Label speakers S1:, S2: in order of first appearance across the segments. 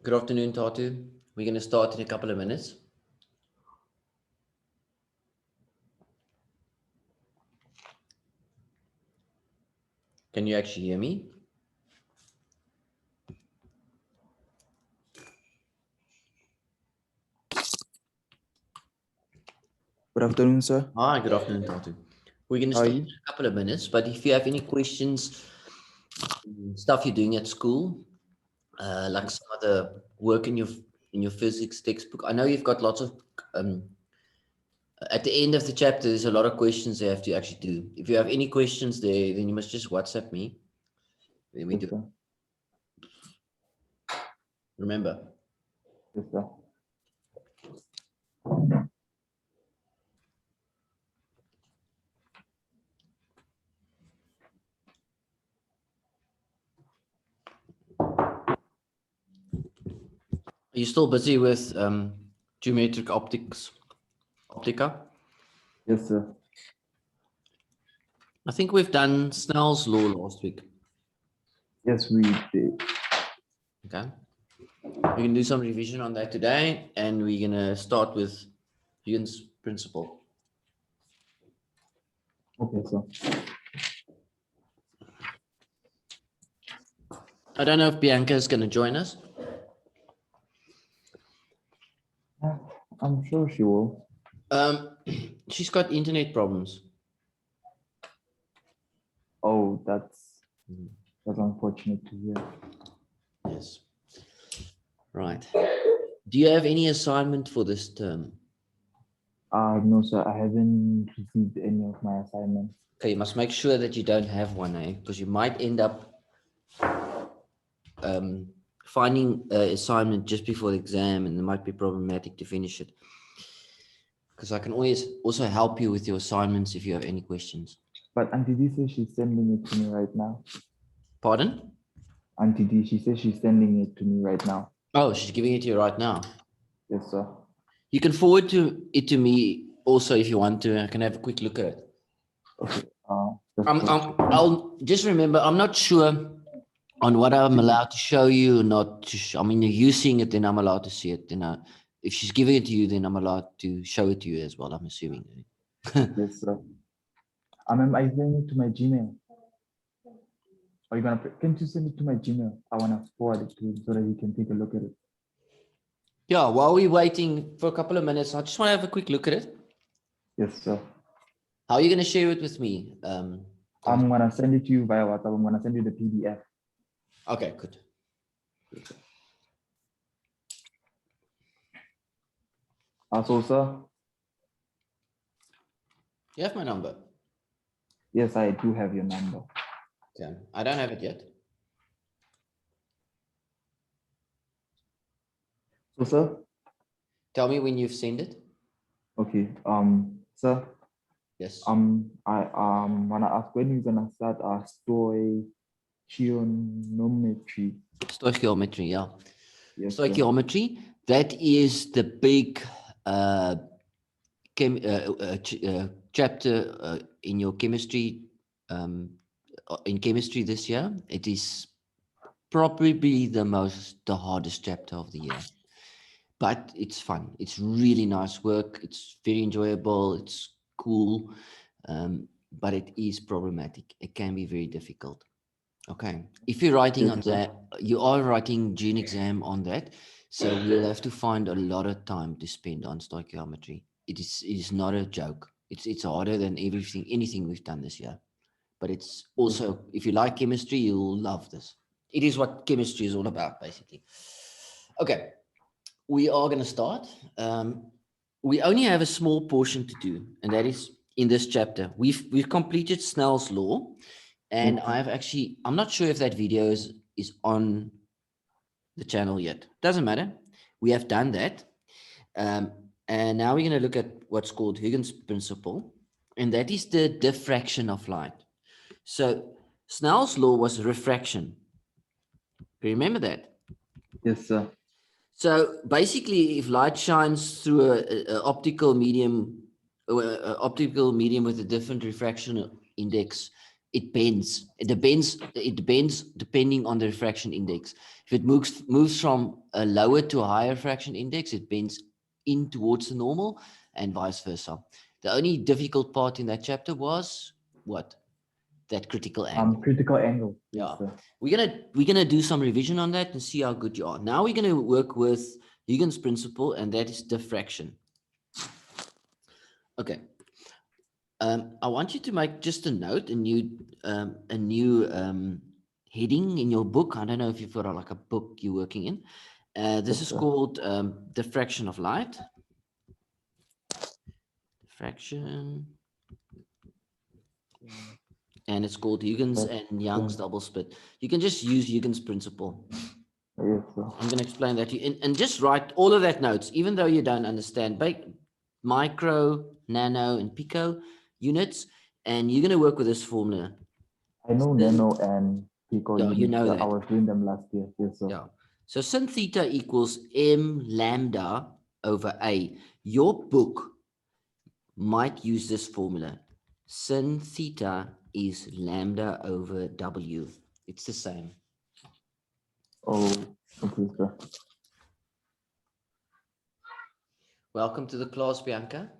S1: Good afternoon, Tatu. We're going to start in a couple of minutes. Can you actually hear me?
S2: Good afternoon, sir.
S1: Hi, good afternoon, Tatu. We're going to start in a couple of minutes, but if you have any questions, stuff you're doing at school, like some of the work in your physics textbook, I know you've got lots of, at the end of the chapter, there's a lot of questions they have to actually do. If you have any questions there, then you must just WhatsApp me. Then we do. Remember.
S2: Yes, sir.
S1: Are you still busy with geometric optica?
S2: Yes, sir.
S1: I think we've done Snell's law last week.
S2: Yes, we did.
S1: Okay. We're going to do some revision on that today, and we're going to start with Higgins Principle.
S2: Okay, sir.
S1: I don't know if Bianca is going to join us.
S2: I'm sure she will.
S1: She's got internet problems.
S2: Oh, that's unfortunate to hear.
S1: Yes. Right. Do you have any assignment for this term?
S2: No, sir. I haven't received any of my assignments.
S1: Okay, you must make sure that you don't have one, because you might end up finding an assignment just before the exam, and it might be problematic to finish it. Because I can always also help you with your assignments if you have any questions.
S2: But Auntie D says she's sending it to me right now.
S1: Pardon?
S2: Auntie D, she says she's sending it to me right now.
S1: Oh, she's giving it to you right now.
S2: Yes, sir.
S1: You can forward it to me also if you want to. I can have a quick look at it.
S2: Okay.
S1: I'll just remember, I'm not sure on what I'm allowed to show you or not to show. I mean, if you're seeing it, then I'm allowed to see it. Then if she's giving it to you, then I'm allowed to show it to you as well, I'm assuming.
S2: Yes, sir. I send it to my Gmail. Are you gonna? Can't you send it to my Gmail? I wanna forward it to him so that he can take a look at it.
S1: Yeah, while we're waiting for a couple of minutes, I just want to have a quick look at it.
S2: Yes, sir.
S1: How are you going to share it with me?
S2: I'm gonna send it to you via WhatsApp. I'm gonna send you the PDF.
S1: Okay, good.
S2: Also, sir.
S1: You have my number?
S2: Yes, I do have your number.
S1: Okay, I don't have it yet.
S2: So, sir.
S1: Tell me when you've sent it.
S2: Okay. Sir.
S1: Yes.
S2: I wanna ask when you're gonna start stoichiometry.
S1: Stoichiometry, yeah.
S2: Yes,
S1: stoichiometry. That is the big chapter in your chemistry. In chemistry this year, it is probably the hardest chapter of the year. But it's fun. It's really nice work. It's very enjoyable. It's cool. But it is problematic. It can be very difficult. Okay. If you're writing on that, you are writing June exam on that. So we'll have to find a lot of time to spend on stoichiometry. It is not a joke. It's harder than anything we've done this year. But it's also, if you like chemistry, you'll love this. It is what chemistry is all about, basically. Okay. We are going to start. We only have a small portion to do, and that is in this chapter. We've completed Snell's law, and I'm not sure if that video is on the channel yet. Doesn't matter. We have done that. And now we're going to look at what's called Higgins Principle, and that is the diffraction of light. So Snell's law was refraction. Remember that?
S2: Yes, sir.
S1: So basically, if light shines through an optical medium with a different refraction index it bends. It depends depending on the refraction index. If it moves from a lower to a higher refraction index, it bends in towards the normal, and vice versa. The only difficult part in that chapter was what? That critical angle.
S2: Critical angle. Yes,
S1: Yeah.
S2: sir.
S1: We're gonna do some revision on that and see how good you are. Now we're gonna work with Higgins principle, and that is diffraction. Okay. I want you to make just a note, a new heading in your book. I don't know if you've got like a book you're working in. This is called diffraction of light. Diffraction. And it's called Huygens and Young's double split. You can just use Huygens principle.
S2: Yes, sir.
S1: I'm going to explain that to you. And just write all of that notes, even though you don't understand micro, nano, and pico units. And you're going to work with this formula.
S2: I know nano and pico
S1: Yeah,
S2: units.
S1: you know
S2: sir.
S1: that.
S2: I was doing them last year. Yes, sir.
S1: Yeah. So sin theta equals m lambda over a. Your book might use this formula. Sin theta is lambda over w. It's the same.
S2: Oh, okay, sir.
S1: Welcome to the class, Bianca.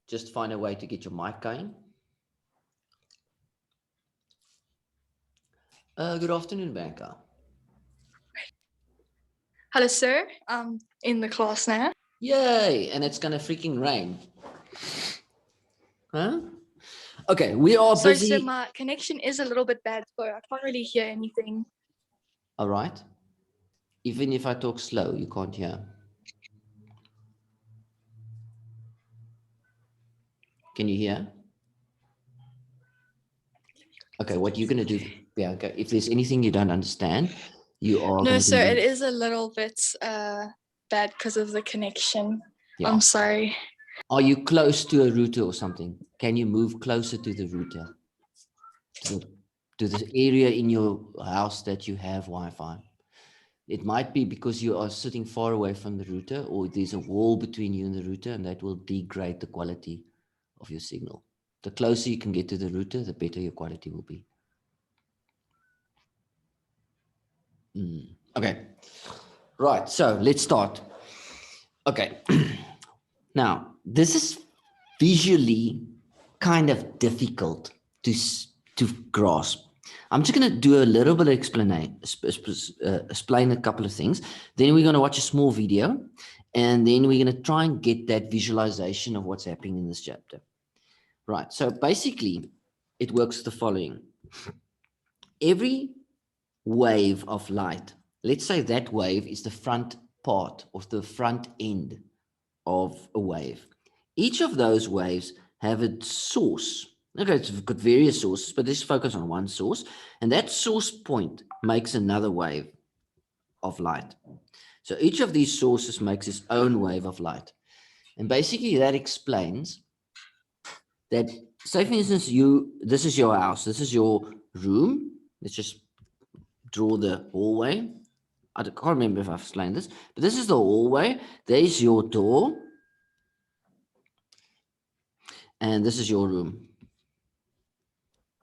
S1: Just find a way to get your mic going. Good afternoon, Bianca.
S3: Hello, sir. In the class now.
S1: Yay! And it's gonna freaking rain. Huh? Okay, we are busy.
S3: So my connection is a little bit bad, so I can't really hear anything.
S1: All right. Even if I talk slow, you can't hear. Can you hear? Okay, what you're gonna do, Bianca, if there's anything you don't understand, you are
S3: No,
S1: gonna
S3: sir,
S1: do-
S3: it is a little bit bad because of the connection.
S1: Yeah.
S3: I'm sorry.
S1: Are you close to a router or something? Can you move closer to the router? To the area in your house that you have Wi-Fi? It might be because you are sitting far away from the router, or there's a wall between you and the router, and that will degrade the quality of your signal. The closer you can get to the router, the better your quality will be. Okay. Right, so let's start. Okay. Now, this is visually kind of difficult to grasp. I'm just going to do a little bit of explain a couple of things. Then we're going to watch a small video, and then we're going to try and get that visualization of what's happening in this chapter. Right, so basically, it works the following. Every wave of light, let's say that wave is the front part of the front end of a wave. Each of those waves have a source. Okay, it's got various sources, but let's focus on one source. And that source point makes another wave of light. So each of these sources makes its own wave of light. And basically that explains that, say for instance, this is your house, this is your room. Let's just draw the hallway. I can't remember if I've explained this, but this is the hallway. There's your door. And this is your room.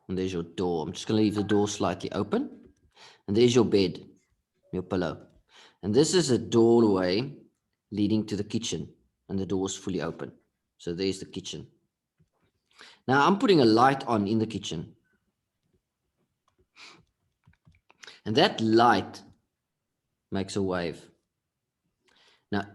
S1: And there's your door. I'm just going to leave the door slightly open. And there's your bed, your pillow. And this is a doorway leading to the kitchen. And the door is fully open. So there's the kitchen. Now I'm putting a light on in the kitchen. And that light makes a wave. Now,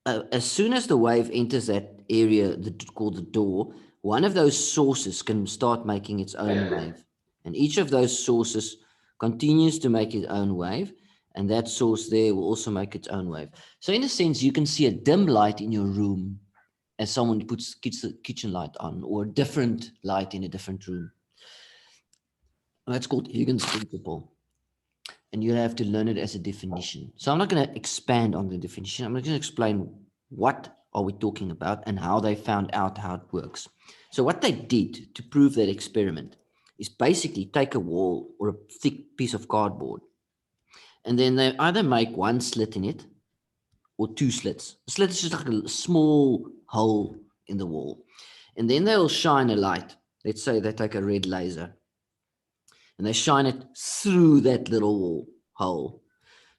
S1: as soon as the wave enters that area called the door, one of those sources can start making its own wave. And each of those sources continues to make its own wave. And that source there will also make its own wave. So in a sense, you can see a dim light in your room as someone puts the kitchen light on, or a different light in a different room. And that's called Higgins Principle. And you have to learn it as a definition. So I'm not going to expand on the definition. I'm going to explain what are we talking about and how they found out how it works. So what they did to prove that experiment is basically take a wall or a thick piece of cardboard, and then they either make one slit in it or two slits. A slit is just like a small hole in the wall. And then they'll shine a light let's say they take a red laser and they shine it through that little hole.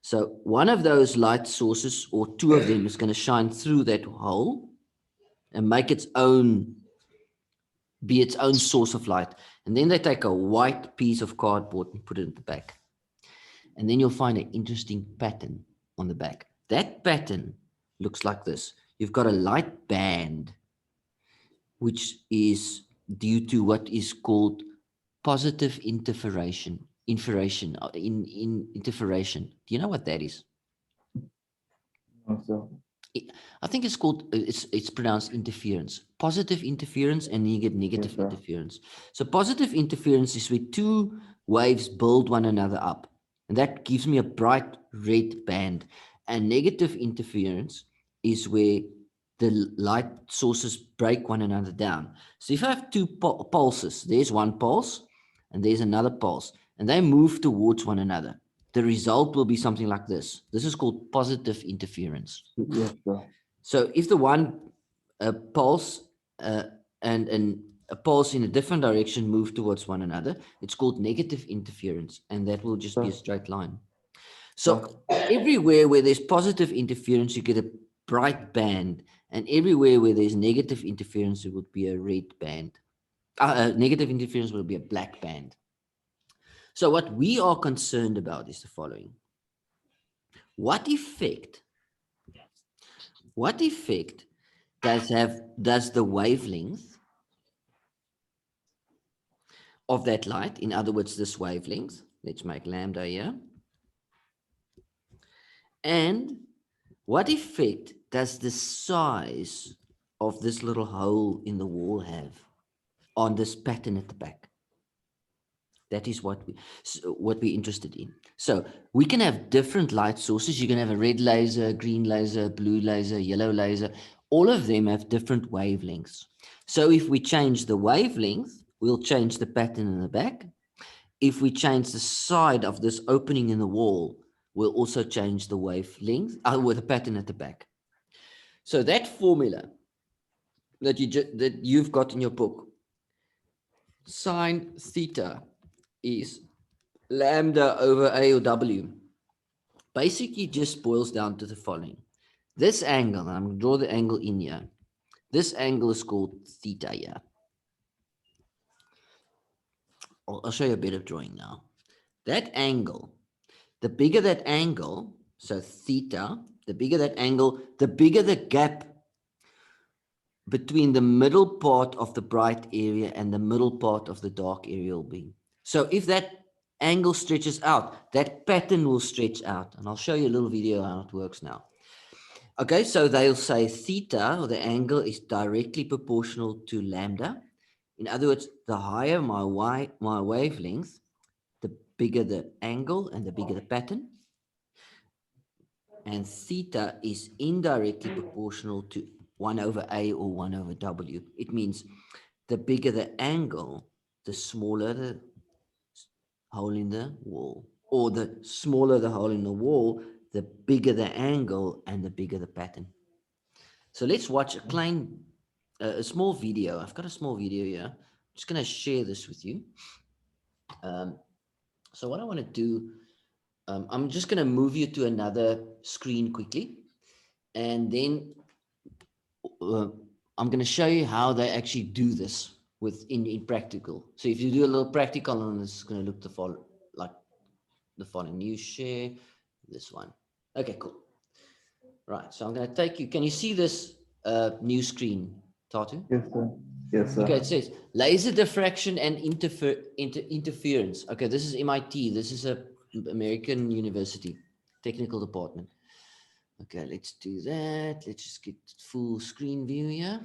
S1: So one of those light sources, or two of them, is going to shine through that hole and make its own, be its own source of light. And then they take a white piece of cardboard and put it at the back. And then you'll find an interesting pattern on the back. That pattern looks like this. You've got a light band, which is due to what is called positive interferation. Interferation. Do you know what that is?
S2: So
S1: I think it's called, it's pronounced interference. Positive interference and negative
S2: sir.
S1: interference. So positive interference is where two waves build one another up. And that gives me a bright red band. And negative interference is where the light sources break one another down. So if I have two pulses, there's one pulse and there's another pulse, and they move towards one another, the result will be something like this. This is called positive interference.
S2: Yes, sir.
S1: So if the one pulse and a pulse in a different direction move towards one another, it's called negative interference, and that will just be a straight line. So everywhere where there's positive interference, you get a bright band, and everywhere where there's negative interference, it would be a red band. Negative interference will be a black band. So what we are concerned about is the following. What effect does the wavelength of that light, in other words, this wavelength, let's make lambda here, and what effect does the size of this little hole in the wall have on this pattern at the back? That is what we're interested in. So we can have different light sources. You can have a red laser, green laser, blue laser, yellow laser. All of them have different wavelengths. So if we change the wavelength, we'll change the pattern in the back. If we change the side of this opening in the wall, we'll also change the wavelength with the pattern at the back. So that formula that you've got in your book, sine theta is lambda over A or W, basically just boils down to the following. This angle, and I'm going to draw the angle in here. This angle is called theta here. I'll show you a bit of drawing now. That angle, the bigger that angle, so theta, the bigger that angle, the bigger the gap between the middle part of the bright area and the middle part of the dark area will be. So if that angle stretches out, that pattern will stretch out. And I'll show you a little video how it works now. Okay, so they'll say theta, or the angle, is directly proportional to lambda. In other words, the higher my wavelength, the bigger the angle and the bigger the pattern. And theta is indirectly proportional to 1 over A or 1 over W. It means the bigger the angle, the smaller the hole in the wall, or the smaller the hole in the wall, the bigger the angle and the bigger the pattern. So let's watch a small video. I've got a small video here. I'm just going to share this with you. So what I want to do, I'm just going to move you to another screen quickly, and then I'm going to show you how they actually do this in practical. So if you do a little practical, and this is going to look like the following. New share this one. Okay, cool. Right. So I'm going to take you. Can you see this new screen, Tatu?
S2: Yes, sir. Yes, sir.
S1: Okay, it says laser diffraction and interference. Okay, this is MIT. This is a American University technical department. Okay, let's do that. Let's just get full screen view here.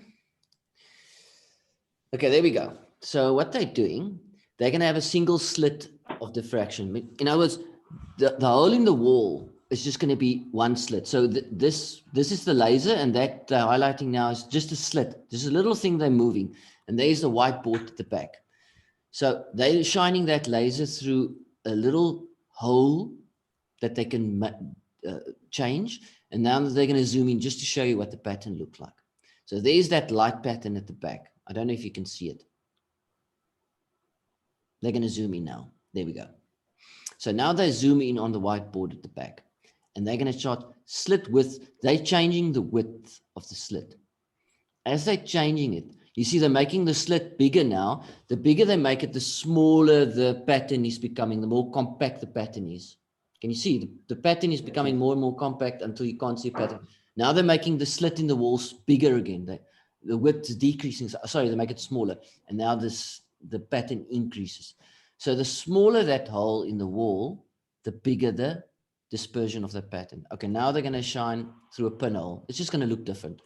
S1: Okay, there we go. So what they're doing, they're going to have a single slit of diffraction. In other words, the hole in the wall is just going to be one slit. So this is the laser, and that highlighting now is just a slit. There's a little thing they're moving, and there's the whiteboard at the back. So they're shining that laser through a little hole that they can change. And now they're going to zoom in just to show you what the pattern looked like. So there's that light pattern at the back. I don't know if you can see it. They're going to zoom in now. There we go. So now they zoom in on the whiteboard at the back, and they're going to chart slit width. They're changing the width of the slit. As they're changing it, you see they're making the slit bigger now. The bigger they make it, the smaller the pattern is becoming, the more compact the pattern is. Can you see? The pattern is becoming more and more compact until you can't see a pattern. Now they're making the slit in the walls bigger again. The width is decreasing. Sorry, they make it smaller. And now the pattern increases. So the smaller that hole in the wall, the bigger the dispersion of the pattern. Okay, now they're going to shine through a pinhole. It's just going to look different.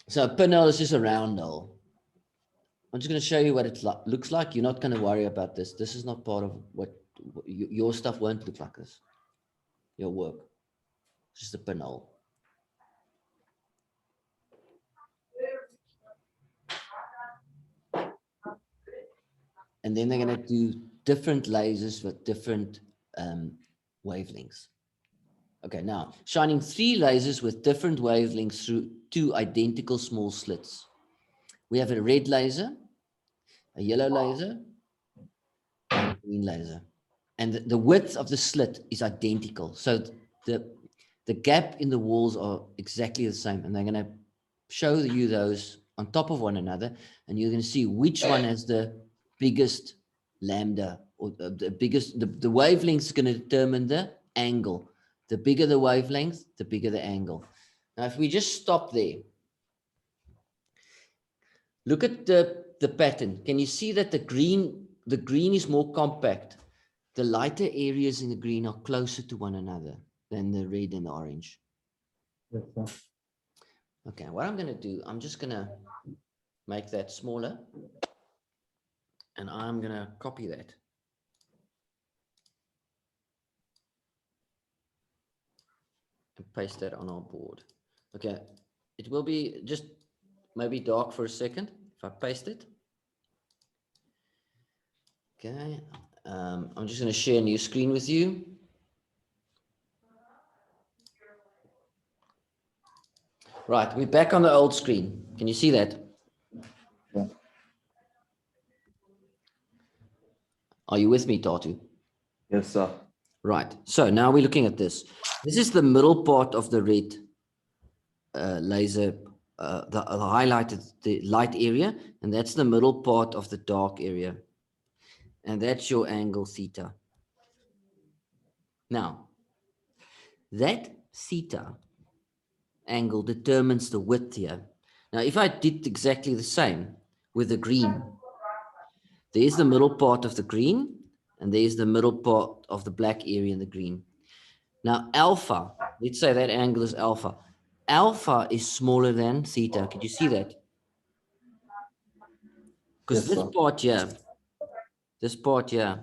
S1: So a pinhole is just a round hole. I'm just going to show you what it looks like. You're not going to worry about this. This is not part of what your stuff won't look like this. Your work. It's just a pinhole. And then they're going to do different lasers with different wavelengths. Okay, now shining 3 lasers with different wavelengths through 2 identical small slits. We have a red laser, a yellow laser, and a green laser. And the width of the slit is identical. So the gap in the walls are exactly the same. And they're going to show you those on top of one another. And you're going to see which one has the biggest lambda, or the biggest, the wavelength is going to determine the angle. The bigger the wavelength, the bigger the angle. Now, if we just stop there, look at the pattern. Can you see that the green is more compact? The lighter areas in the green are closer to one another than the red and the orange.
S2: Yes, sir.
S1: Okay, what I'm going to do, I'm just going to make that smaller. And I'm going to copy that. And paste that on our board. Okay, it will be just maybe dark for a second if I paste it. Okay, I'm just going to share a new screen with you. Right, we're back on the old screen. Can you see that?
S2: Yeah.
S1: Are you with me, Tatu?
S2: Yes, sir.
S1: Right, so now we're looking at this. This is the middle part of the red laser, the highlighted, the light area, and that's the middle part of the dark area. And that's your angle theta. Now, that theta angle determines the width here. Now, if I did exactly the same with the green, there's the middle part of the green, and there's the middle part of the black area in the green. Now, alpha, let's say that angle is alpha. Alpha is smaller than theta. Could you see that? Because
S2: Yes,
S1: this
S2: sir.
S1: part here,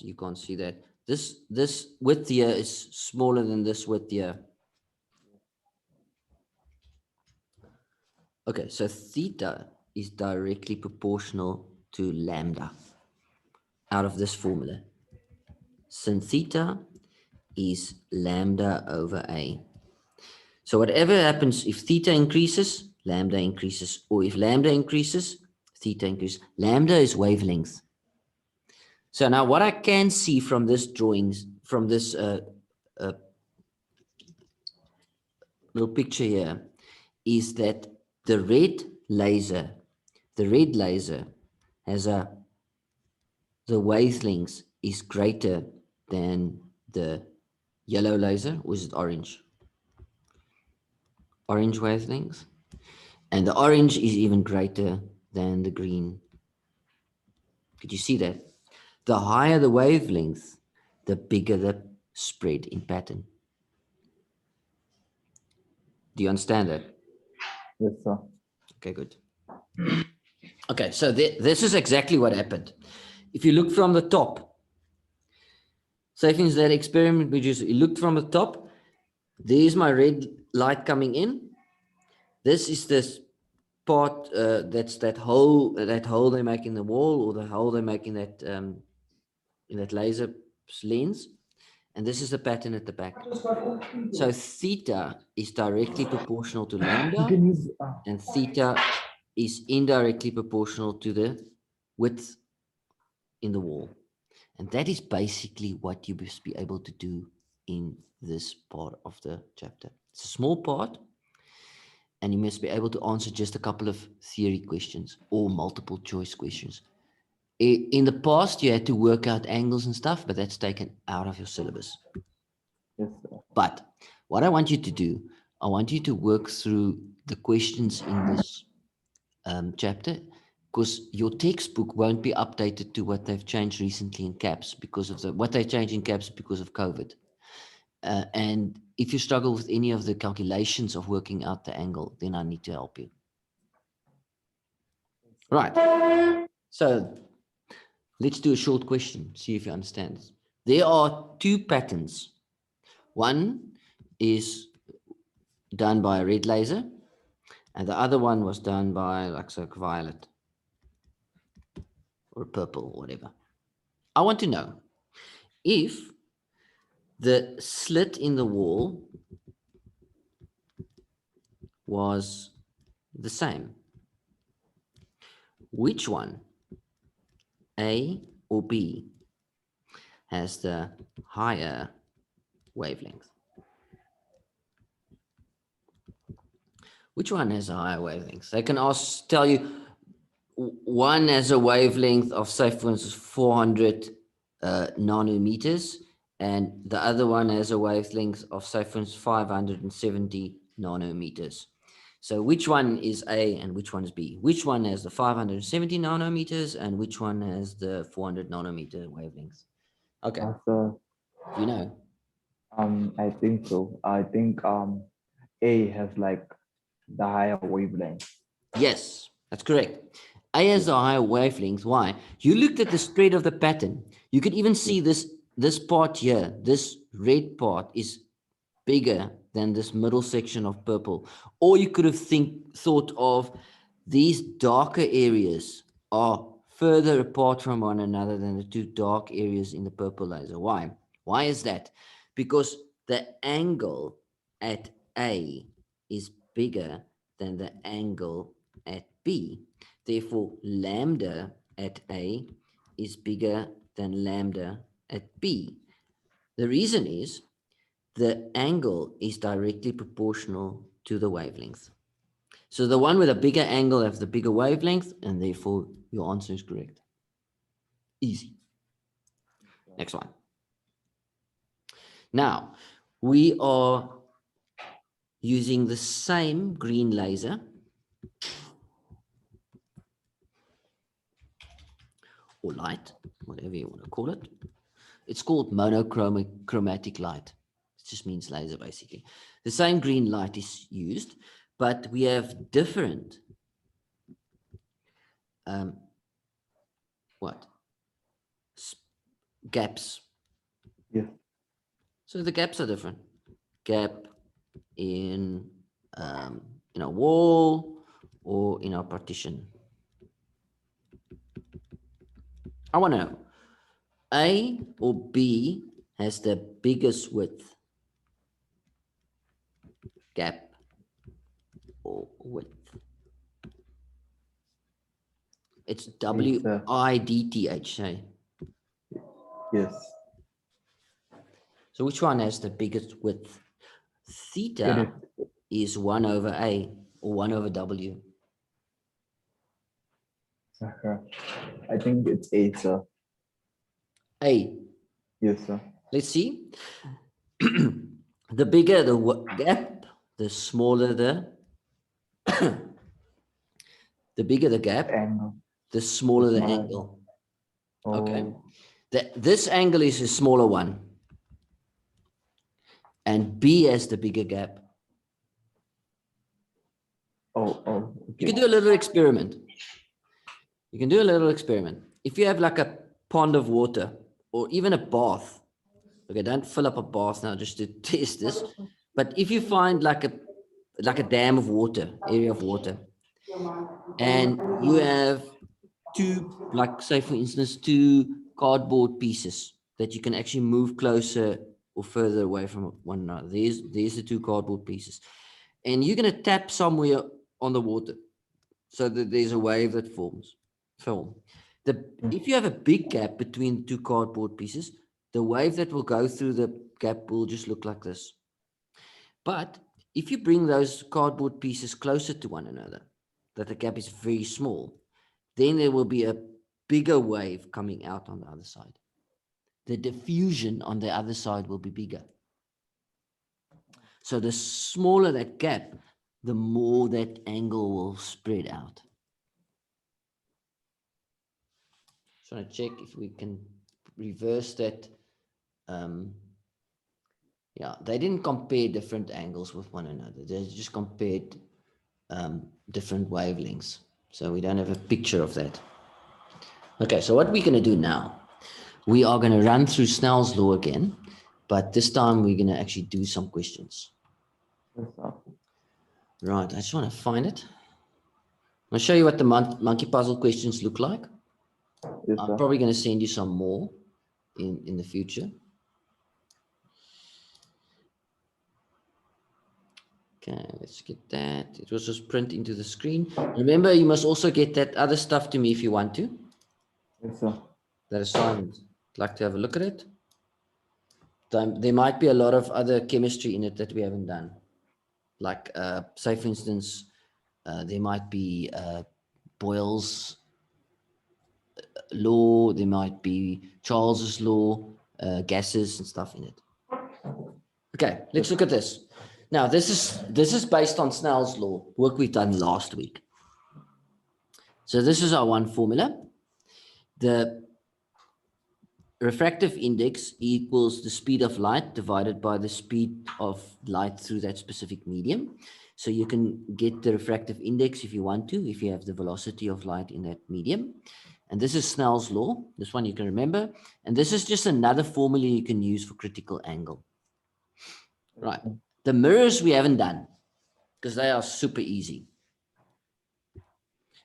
S1: you can't see that. This width here is smaller than this width here. Okay, so theta is directly proportional to lambda out of this formula. Sin theta is lambda over A. So whatever happens, if theta increases, lambda increases, or if lambda increases, theta increases. Lambda is wavelength. So now what I can see from this drawings, from this little picture here, is that the red laser has the wavelength is greater than the yellow laser, or is it orange? Orange wavelength. And the orange is even greater than the green. Could you see that? The higher the wavelength, the bigger the spread in pattern. Do you understand that?
S2: Yes, sir.
S1: Okay, good. Okay, so this is exactly what happened. If you look from the top, say things that experiment producer, you looked from the top, there's my red light coming in. This is this part, that's that hole they make in the wall, or the hole they make in that laser lens. And this is the pattern at the back. So theta is directly proportional to
S2: You
S1: lambda,
S2: can use.
S1: and theta is indirectly proportional to the width in the wall. And that is basically what you must be able to do in this part of the chapter. It's a small part, and you must be able to answer just a couple of theory questions or multiple choice questions. In the past, you had to work out angles and stuff, but that's taken out of your syllabus.
S2: Yes, sir.
S1: But what I want you to do, I want you to work through the questions in this chapter, because your textbook won't be updated to what they've changed recently in CAPS because of what they changed in CAPS because of COVID. And if you struggle with any of the calculations of working out the angle, then I need to help you. Right. So let's do a short question, see if you understand this. There are two patterns. One is done by a red laser, and the other one was done by like so violet or purple or whatever. I want to know if the slit in the wall was the same, which one, A or B, has the higher wavelength? Which one has a higher wavelength? They can tell you one has a wavelength of, say, for instance, 400 nanometers, and the other one has a wavelength of, say, for instance, 570 nanometers. So which one is A and which one is B? Which one has the 570 nanometers and which one has the 400 nanometer wavelength? Okay,
S2: So,
S1: you know.
S2: I think so. I think A has like the higher wavelength.
S1: Yes, that's correct. A has a higher wavelength. Why? You looked at the spread of the pattern. You could even see this part here, this red part is bigger than this middle section of purple. Or you could have thought of these darker areas are further apart from one another than the two dark areas in the purple laser. Why? Why is that? Because the angle at A is bigger than the angle at B. Therefore, lambda at A is bigger than lambda at B. The reason is the angle is directly proportional to the wavelength. So the one with a bigger angle has the bigger wavelength, and therefore your answer is correct. Easy. Next one. Now, we are using the same green laser or light, whatever you want to call it. It's called monochromatic light. It just means laser, basically. The same green light is used, but we have different gaps.
S2: Yes.
S1: So the gaps are different. Gap in a wall or in a partition. I want to know, A or B has the biggest width? Gap or width? It's W-I-D-T-H, say.
S2: Yes.
S1: So which one has the biggest width? Theta is 1 over A or 1 over W.
S2: I think it's A, sir.
S1: A.
S2: Yes, sir.
S1: Let's see. The bigger the gap, the smaller the bigger the gap,
S2: Angle.
S1: the smaller the angle.
S2: Oh.
S1: Okay. This angle is a smaller one. And B has the bigger gap.
S2: Okay.
S1: You can do a little experiment. If you have like a pond of water or even a bath, okay, don't fill up a bath now just to test this. But if you find like a dam of water, area of water, and you have two, like say for instance, two cardboard pieces that you can actually move closer or further away from one another. There's the two cardboard pieces. And you're going to tap somewhere on the water. so that there's a wave that forms. If you have a big gap between two cardboard pieces, the wave that will go through the gap will just look like this. But if you bring those cardboard pieces closer to one another, that the gap is very small, then there will be a bigger wave coming out on the other side. The diffusion on the other side will be bigger. So the smaller that gap, the more that angle will spread out. Just want to check if we can reverse that. Yeah, they didn't compare different angles with one another. They just compared different wavelengths. So we don't have a picture of that. Okay, so what we're going to do now, we are going to run through Snell's law again, but this time we're going to actually do some questions.
S2: Yes, sir.
S1: Right, I just want to find it. I'll show you what the monkey puzzle questions look like.
S2: Yes,
S1: I'm
S2: sir.
S1: probably going to send you some more in the future. Okay, let's get that. It was just print into the screen. Remember, you must also get that other stuff to me if you want to.
S2: Yes, sir.
S1: That assignment. I'd like to have a look at it. There might be a lot of other chemistry in it that we haven't done. Like, say, for instance, there might be Boyle's law, there might be Charles's law, gases and stuff in it. Okay, let's look at this. Now, this is based on Snell's law, work we've done last week. So this is our one formula. The refractive index equals the speed of light divided by the speed of light through that specific medium. So you can get the refractive index if you want to, if you have the velocity of light in that medium. And this is Snell's law. This one you can remember. And this is just another formula you can use for critical angle. Right. The mirrors we haven't done because they are super easy.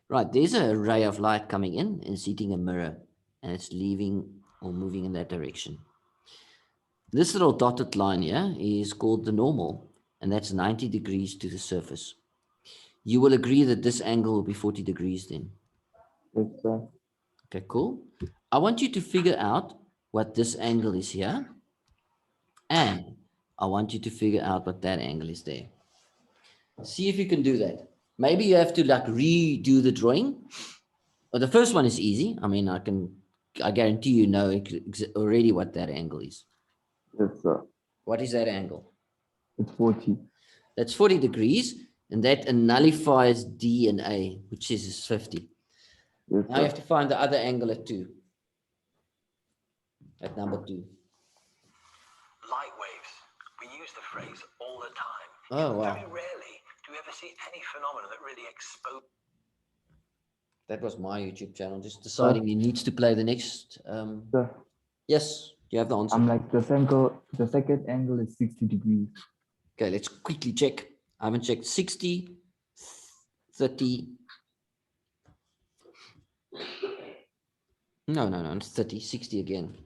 S1: Right. There's a ray of light coming in and it's hitting a mirror and it's leaving or moving in that direction. This little dotted line here is called the normal, and that's 90 degrees to the surface. You will agree that this angle will be 40 degrees then.
S2: Yes, sir.
S1: Okay, cool. I want you to figure out what this angle is here, and I want you to figure out what that angle is there. See if you can do that. Maybe you have to like redo the drawing. Well, the first one is easy. I mean, I guarantee you know already what that angle is.
S2: Yes, sir.
S1: What is that angle?
S2: It's 40.
S1: That's 40 degrees, and that nullifies D and A, which is 50.
S2: Yes,
S1: Now you have
S2: sir.
S1: to find the other angle at 2. At number 2.
S4: Light waves. We use the phrase all the time.
S1: Oh, wow.
S4: Very rarely do we ever see any phenomenon that really exposes.
S1: That was my YouTube channel, just deciding he needs to play the next.
S2: Sir,
S1: Yes, you have the answer.
S2: I'm like the second angle is 60 degrees.
S1: Okay, let's quickly check. I haven't checked. 60, 30. No, it's 30, 60 again.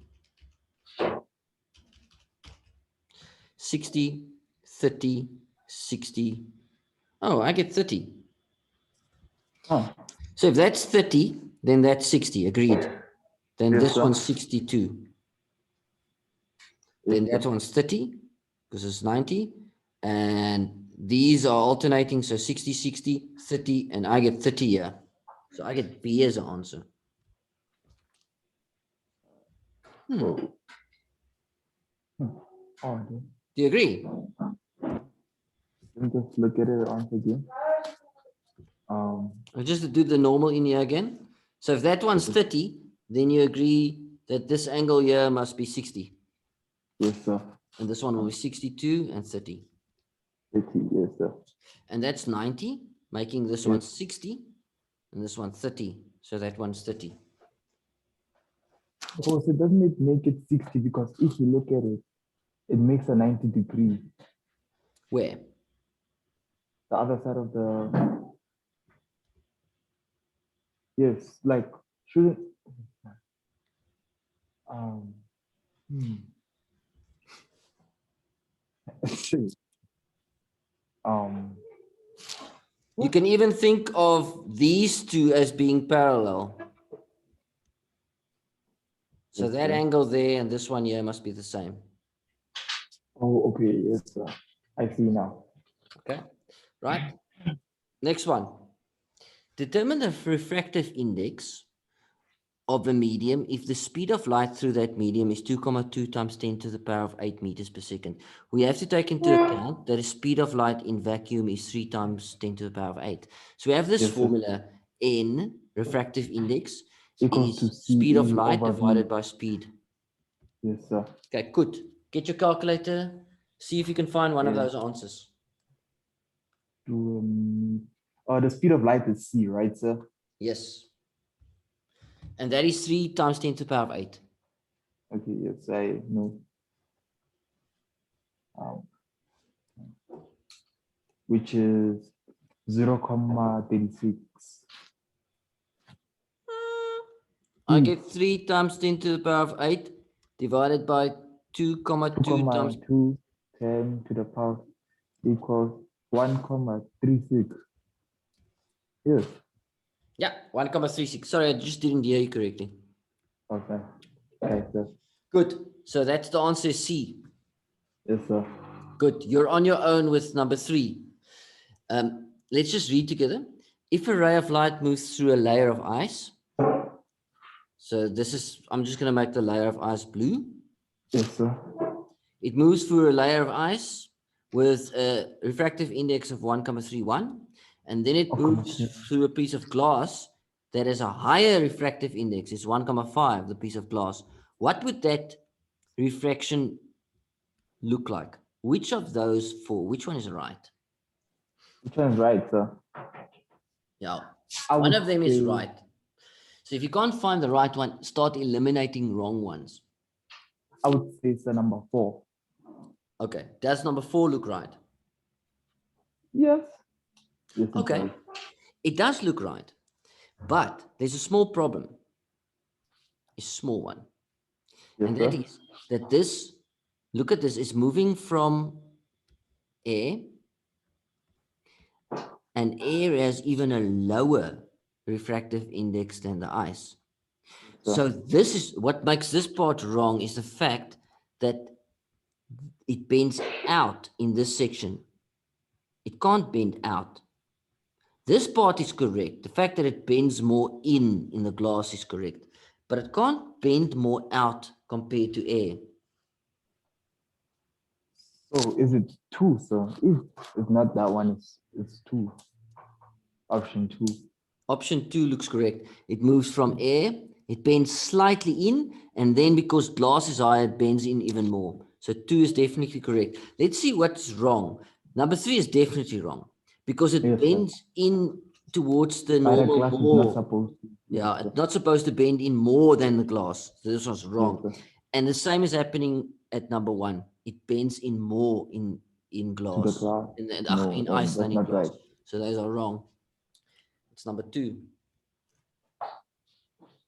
S1: 60, 30, 60. Oh, I get 30.
S2: Oh,
S1: So if that's 30, then that's 60. Agreed. Then
S2: Yes,
S1: this
S2: sir.
S1: one's 62. Then
S2: yes,
S1: that
S2: sir.
S1: one's 30 because it's 90. And these are alternating. So 60, 60, 30, and I get 30 here. So I get B as an answer.
S2: Oh, okay.
S1: Do you agree?
S2: Let me just look at it once again.
S1: I'll just do the normal in here again. So if that one's 30, then you agree that this angle here must be 60.
S2: Yes, sir.
S1: And this one will be 62 and 30.
S2: 30, yes, sir.
S1: And that's 90, making this
S2: Yes.
S1: one 60 and this one 30. So that one's 30.
S2: Oh, so doesn't it make it 60? Because if you look at it, it makes a 90 degree.
S1: Where?
S2: The other side of the, yes, like, shouldn't, hmm. Shit.
S1: You can even think of these two as being parallel. So
S2: Yes,
S1: that
S2: sir.
S1: angle there and this one here must be the same.
S2: Oh, okay. Yes, sir. I see now.
S1: Okay, right? Next one. Determine the refractive index of a medium if the speed of light through that medium is 2.2 times 10 to the power of 8 meters per second. We have to take into account that the speed of light in vacuum is 3 times 10 to the power of 8. So we have this
S2: Yes, sir.
S1: formula: N, refractive index,
S2: Equals to
S1: is speed of
S2: CE
S1: light
S2: over
S1: divided
S2: V.
S1: by speed.
S2: Yes, sir.
S1: Okay, good. Get your calculator. See if you can find one of
S2: Yeah.
S1: those answers.
S2: The speed of light is C, right, sir?
S1: Yes. And that is 3 times 10 to the power of 8.
S2: Okay, yes, I know. Which is 0.36.
S1: I get 3 times 10 to the power of 8 divided by 2.2 times.
S2: 2.2 10 to the power equals 1.36. Yes.
S1: Yeah, 1.36. Sorry, I just didn't hear you correctly.
S2: Okay. Okay, sir.
S1: Good. So that's the answer, C.
S2: Yes, sir.
S1: Good. You're on your own with number 3. Let's just read together. If a ray of light moves through a layer of ice, so this is, I'm just going to make the layer of ice blue.
S2: Yes, sir.
S1: It moves through a layer of ice with a refractive index of 1.31, and then it moves through a piece of glass that has a higher refractive index. It's 1.5, the piece of glass. What would that refraction look like? Which of those four, which one is right?
S2: Which one is right, sir?
S1: Yeah,
S2: I
S1: one
S2: would
S1: of them is
S2: say-
S1: right. So if you can't find the right one, start eliminating wrong ones.
S2: I would say it's the number 4.
S1: Okay, does number 4 look right?
S2: Yes. Yes, it
S1: Okay,
S2: does.
S1: it does look right, but there's a small problem. A small one.
S2: Yes,
S1: And that
S2: sir.
S1: is that this, look at this, is moving from air, and air has even a lower refractive index than the ice. So this is what makes this part wrong, is the fact that it bends out in this section. It can't bend out. This part is correct. The fact that it bends more in the glass is correct, but it can't bend more out compared to air.
S2: So is it 2, sir? If not that one, it's 2. Option 2.
S1: Option 2 looks correct. It moves from air, it bends slightly in, and then because glass is higher, it bends in even more. So 2 is definitely correct. Let's see what's wrong. Number 3 is definitely wrong because it
S2: Yes, sir.
S1: bends in towards the
S2: But the
S1: normal
S2: glass is not
S1: more.
S2: supposed to.
S1: Yeah,
S2: Yes, sir.
S1: it's not supposed to bend in more than the glass. So this was wrong.
S2: Yes, sir.
S1: And the same is happening at number 1. It bends in more in glass.
S2: To the glass. No,
S1: In ice than
S2: that's
S1: in
S2: not
S1: glass.
S2: right.
S1: So those are wrong. It's number 2.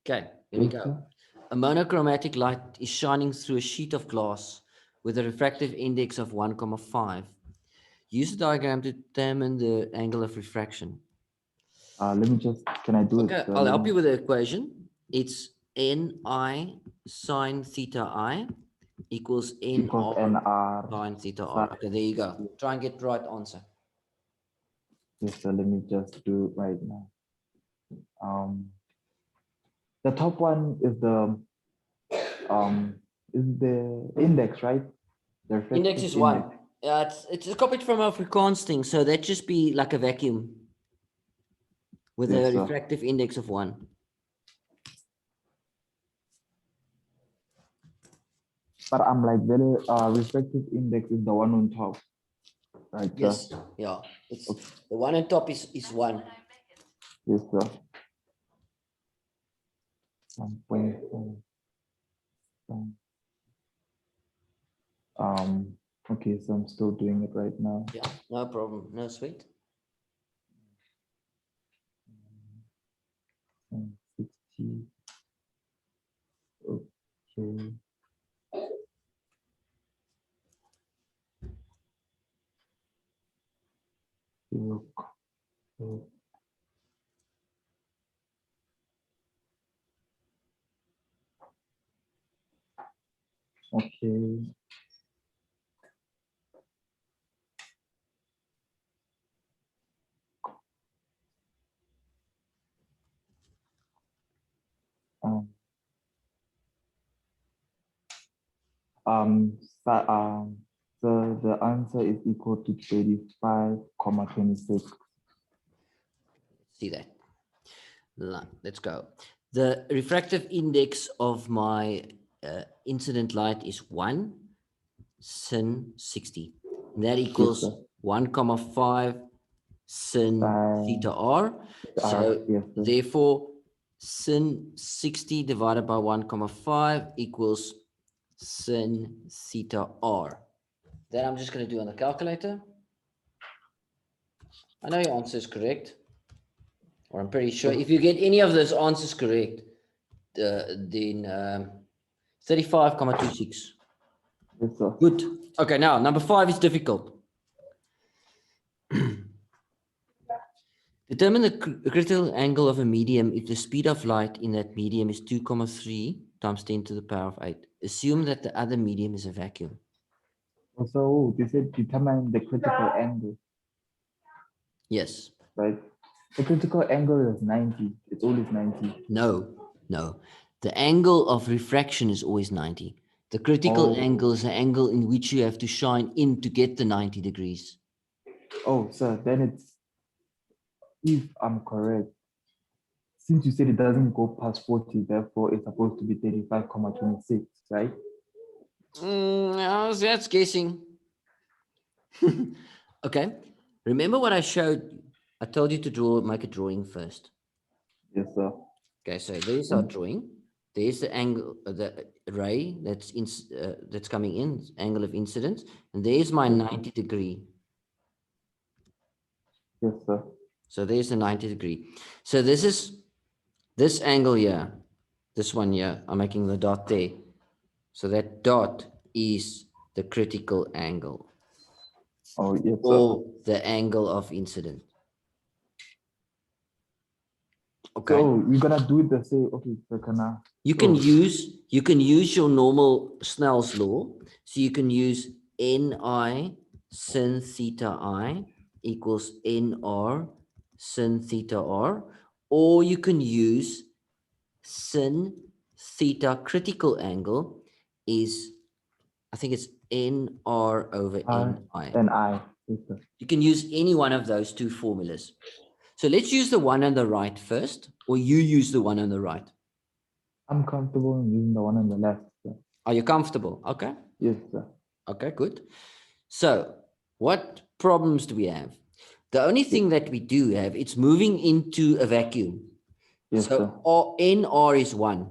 S1: Okay, here we
S2: Yes,
S1: go.
S2: sir.
S1: A monochromatic light is shining through a sheet of glass with a refractive index of 1.5. Use the diagram to determine the angle of refraction.
S2: Can I do it,
S1: Okay,
S2: sir?
S1: I'll help you with the equation. It's Ni sine theta I equals
S2: Equals
S1: NR
S2: NR.
S1: sine theta R. Okay, there you go. Try and get the right answer.
S2: Yes, sir. Let me just do it right now. The top one is the index, right? The
S1: Index
S2: refractive
S1: is 1. It's copied from Afrikaans thing, so that just be like a vacuum with
S2: Yes,
S1: a
S2: sir.
S1: refractive index of 1.
S2: But I'm like the refractive index is the one on top, right? Sir?
S1: Yes, yeah. It's the one on top is 1.
S2: Yes, sir. 1.5. Okay, so I'm still doing it right now.
S1: Yeah, no problem. No sweat.
S2: 60. Okay. Look. Okay. Um, so, the answer is equal to 35,26.
S1: See that. Let's go. The refractive index of my incident light is 1 sin 60. And that equals
S2: sir.
S1: 1,5 sin theta r. So
S2: Yes, sir.
S1: therefore, sin 60 divided by 1,5 equals sin theta r. That I'm just going to do on the calculator. I know your answer is correct, or I'm pretty sure. If you get any of those answers correct, then 35,26.
S2: Yes, sir.
S1: Good. Okay, now number 5 is difficult. Determine the critical angle of a medium if the speed of light in that medium is 2,3 times 10 to the power of 8. Assume that the other medium is a vacuum.
S2: So they said determine the critical angle,
S1: Yes.
S2: right? The critical angle is 90. It's always 90.
S1: No. The angle of refraction is always 90. The critical angle is the angle in which you have to shine in to get the 90 degrees.
S2: Oh, sir, then it's, if I'm correct, since you said it doesn't go past 40, therefore it's supposed to be 35,26, right?
S1: That's guessing. Okay. Remember what I showed you? I told you to make a drawing first.
S2: Yes, sir.
S1: Okay, so there's our drawing. There's the angle, the ray that's coming in, angle of incidence, and there's my 90 degree.
S2: Yes, sir.
S1: So there's the 90 degree. So this is this angle here, this one here. I'm making the dot there. So that dot is the critical angle
S2: Oh, yes, sir.
S1: or the angle of incidence. Okay.
S2: So you're gonna do it the same. Okay, so
S1: You can use your normal Snell's law. So you can use Ni sin theta I equals Nr sin theta R, or you can use sin theta critical angle is, I think it's Nr over Ni.
S2: and I. Yes, sir.
S1: You can use any one of those two formulas. So let's use the one on the right first, or you use the one on the right.
S2: I'm comfortable in using the one on the left, sir.
S1: Are you comfortable? Okay.
S2: Yes, sir.
S1: Okay, good. So what problems do we have? The only thing that we do have, it's moving into a vacuum.
S2: Yes, sir.
S1: So NR is 1.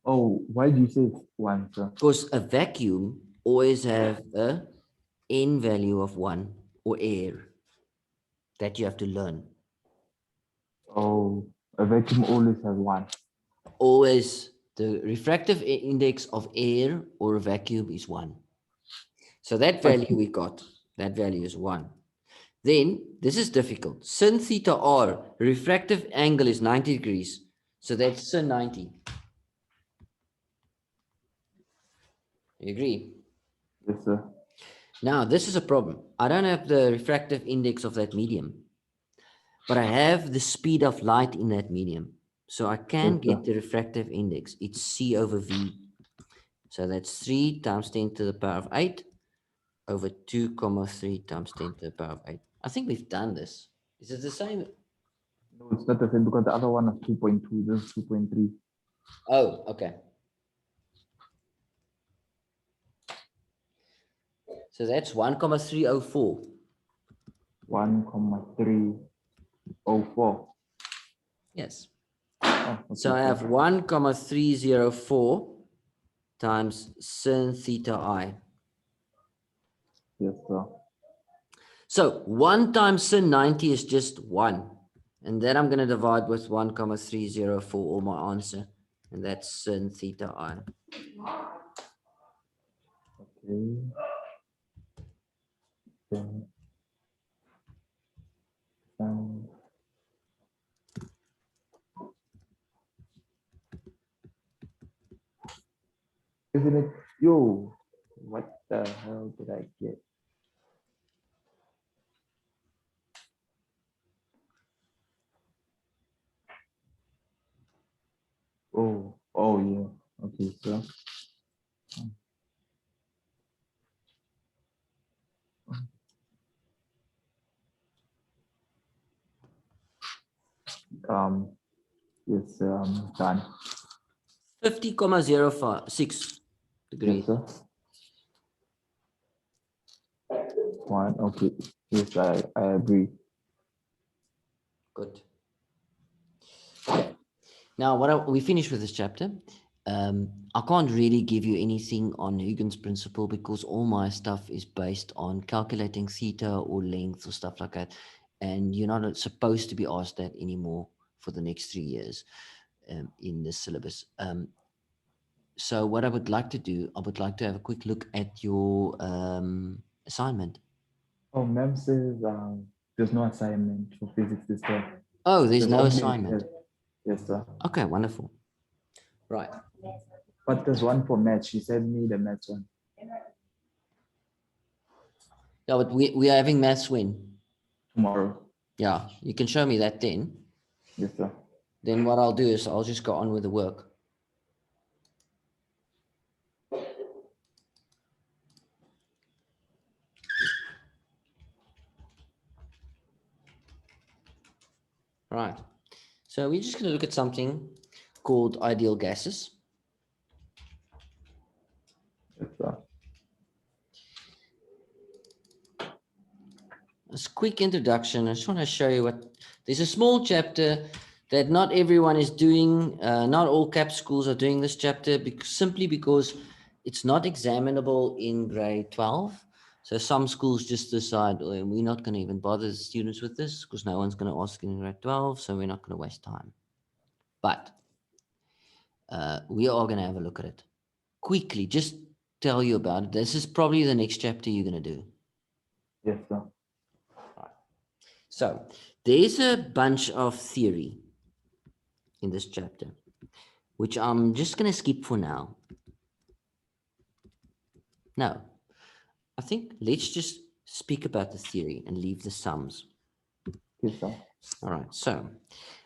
S2: Oh, why do you say it's 1, sir?
S1: Because a vacuum always have a N value of 1 or air that you have to learn.
S2: Oh, a vacuum always has 1.
S1: Always the refractive index of air or a vacuum is 1. So that value we got, that value is 1. Then this is difficult. Sin theta r, refractive angle is 90 degrees. So that's sin 90. You agree?
S2: Yes, sir.
S1: Now, this is a problem. I don't have the refractive index of that medium, but I have the speed of light in that medium. So I can
S2: Yes,
S1: get
S2: sir.
S1: the refractive index. It's C over V. So that's 3 times 10 to the power of 8 over 2,3 times 10 to the power of 8. I think we've done this. Is it the same?
S2: No, it's not the same because the other one is 2.2. This is 2.3.
S1: Oh, okay. So that's 1,304.
S2: 1,304.
S1: Yes.
S2: Oh,
S1: So I
S2: okay,
S1: have
S2: sir.
S1: 1,304 times sin theta I.
S2: Yes, sir.
S1: So 1 times sin 90 is just 1. And then I'm going to divide with 1,304 or my answer. And that's sin theta I.
S2: Okay. Then, um, Isn't it? Yo, what the hell did I get? Oh yeah. Okay, so um yes, done.
S1: 50,06 degrees.
S2: Yes, sir. One. Okay. Yes, I agree.
S1: Good. Okay. Now, we finished with this chapter. I can't really give you anything on Huygens principle because all my stuff is based on calculating theta or length or stuff like that. And you're not supposed to be asked that anymore for the next 3 years in the syllabus. So what I would like to do, I would like to have a quick look at your assignment.
S2: Oh, ma'am says there's no assignment for physics this term.
S1: Oh, there's no
S2: only-
S1: assignment.
S2: Yes, sir.
S1: Okay, wonderful. Right.
S2: But there's one for math. She sent me the math one.
S1: Yeah, but we are having maths when?
S2: Tomorrow.
S1: Yeah, you can show me that then.
S2: Yes, sir.
S1: Then what I'll do is I'll just go on with the work. Right. So we're just going to look at something called ideal gases.
S2: Yes, sir.
S1: As a quick introduction, I just want to show you what there's a small chapter that not everyone is doing. Not all CAP schools are doing this chapter simply because it's not examinable in grade 12. So some schools just decide, "Oh, we're not going to even bother the students with this because no one's going to ask in grade 12, so we're not going to waste time." But we are going to have a look at it quickly. Just tell you about it. This is probably the next chapter you're going to do.
S2: Yes, sir.
S1: So there's a bunch of theory in this chapter, which I'm just going to skip for now. No, I think let's just speak about the theory and leave the sums.
S2: Yes, sir.
S1: All right. So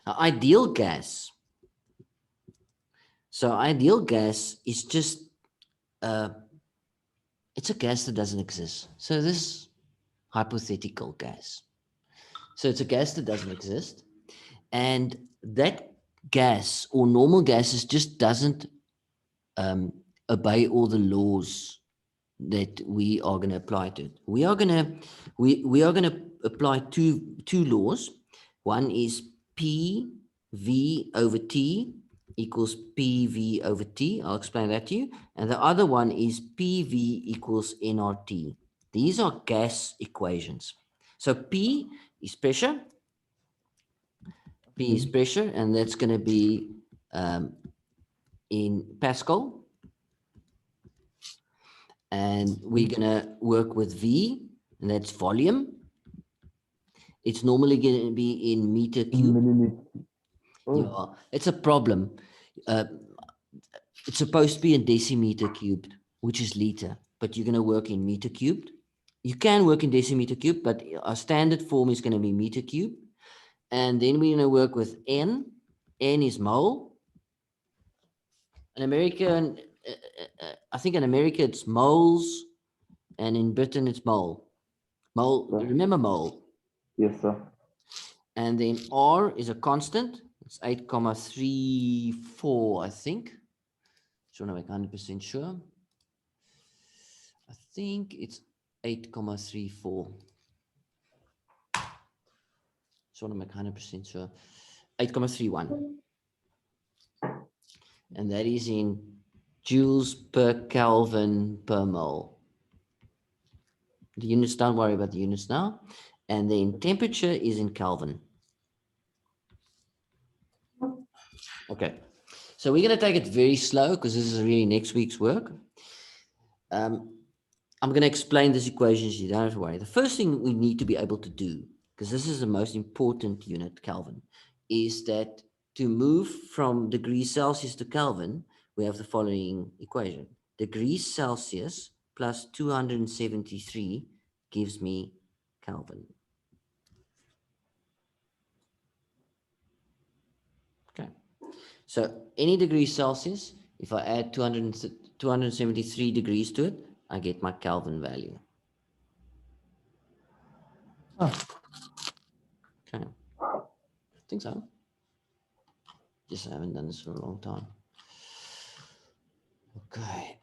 S1: ideal gas. So ideal gas is just, it's a gas that doesn't exist. So this hypothetical gas. So it's a gas that doesn't exist. And that gas or normal gases just doesn't obey all the laws that we are going to apply to it. We are going to apply two laws. One is PV over T equals PV over T. I'll explain that to you. And the other one is PV equals nRT. These are gas equations. So P is pressure. P is pressure, and that's going to be in Pascal. And we're going to work with V, and that's volume. It's normally going to be in meter cube.
S2: Milliliter. Oh,
S1: Yeah, it's a problem. It's supposed to be in decimeter cubed, which is liter, but you're going to work in meter cubed. You can work in decimeter cubed, but our standard form is going to be meter cubed. And then we're going to work with N. N is mole. In America, I think in America it's moles, and in Britain it's mole. Mole,
S2: Yeah.
S1: remember mole.
S2: yes, sir.
S1: And then R is a constant. It's 8,34, I think. Just want to make 100% sure. I think it's 8,34. Just want to make 100% sure. 8,31. And that is in joules per Kelvin per mole. The units, don't worry about the units now. And then temperature is in Kelvin. Okay. So we're going to take it very slow because this is really next week's work. I'm going to explain these equations. You don't have to worry. The first thing we need to be able to do, because this is the most important unit, Kelvin, is that to move from degrees Celsius to Kelvin, we have the following equation. degrees Celsius plus 273 gives me Kelvin. Okay. So any degree Celsius, if I add 273 degrees to it, I get my Kelvin value.
S2: Ah,
S1: Okay. I think so. Just haven't done this for a long time. Okay.